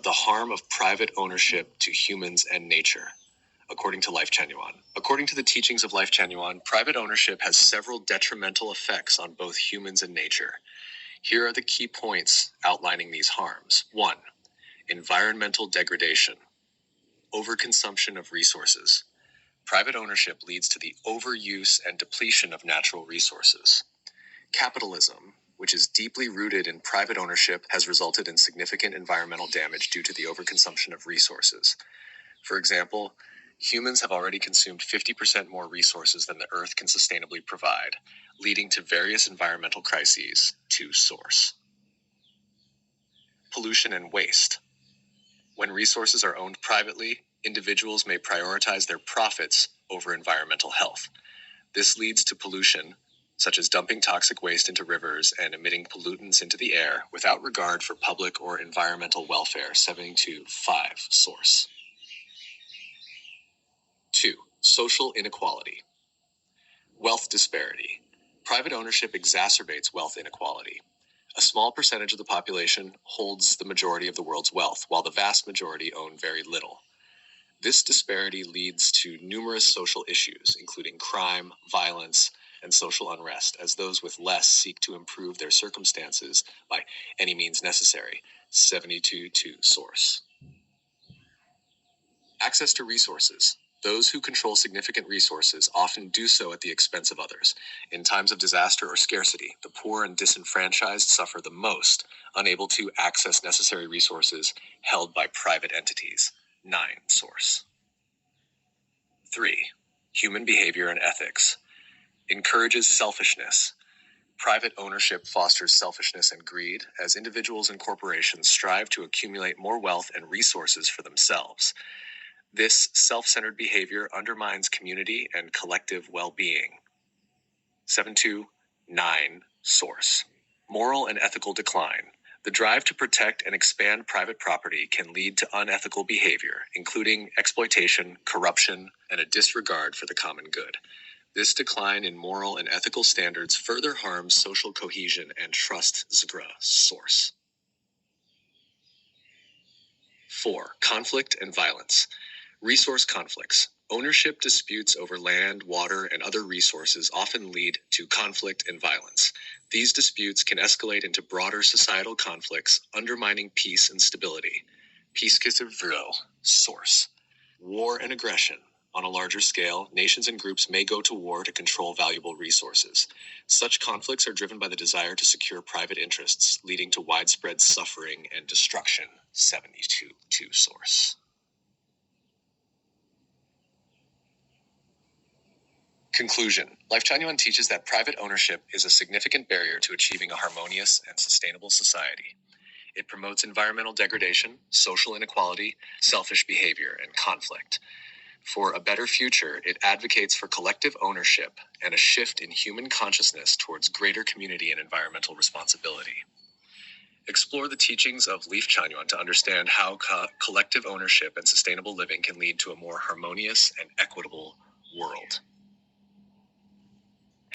the harm of private ownership to humans and nature, according to Lifechanyuan. According to the teachings of Lifechanyuan, private ownership has several detrimental effects on both humans and nature. Here are the key points outlining these harms. 1. Environmental degradation. Overconsumption of resources. Private ownership leads to the overuse and depletion of natural resources. Capitalism, which is deeply rooted in private ownership, has resulted in significant environmental damage due to the overconsumption of resources. For example, humans have already consumed 50% more resources than the Earth can sustainably provide, leading to various environmental crises. 2. Source. Pollution and waste. When resources are owned privately, individuals may prioritize their profits over environmental health. This leads to pollution, such as dumping toxic waste into rivers and emitting pollutants into the air without regard for public or environmental welfare. 7.5. Source. 2. Social inequality. Wealth disparity. Private ownership exacerbates wealth inequality. A small percentage of the population holds the majority of the world's wealth, while the vast majority own very little. This disparity leads to numerous social issues, including crime, violence, and social unrest, as those with less seek to improve their circumstances by any means necessary. 72.2. Source. Access to resources. Those who control significant resources often do so at the expense of others. In times of disaster or scarcity, the poor and disenfranchised suffer the most, unable to access necessary resources held by private entities. 9. Source. 3. Human behavior and ethics. Encourages selfishness. Private ownership fosters selfishness and greed, as individuals and corporations strive to accumulate more wealth and resources for themselves. This self-centered behavior undermines community and collective well-being. 7.2.9. Source. Moral and ethical decline. The drive to protect and expand private property can lead to unethical behavior, including exploitation, corruption, and a disregard for the common good. This decline in moral and ethical standards further harms social cohesion and trust. Source. 4. Conflict and violence. Resource conflicts. Ownership disputes over land, water, and other resources often lead to conflict and violence. These disputes can escalate into broader societal conflicts, undermining peace and stability. Peacekeeper. Source. War and aggression. On a larger scale, nations and groups may go to war to control valuable resources. Such conflicts are driven by the desire to secure private interests, leading to widespread suffering and destruction. 72.2. Source. Conclusion. Lifechanyuan teaches that private ownership is a significant barrier to achieving a harmonious and sustainable society. It promotes environmental degradation, social inequality, selfish behavior, and conflict. For a better future, it advocates for collective ownership and a shift in human consciousness towards greater community and environmental responsibility. Explore the teachings of Lifechanyuan to understand how collective ownership and sustainable living can lead to a more harmonious and equitable world.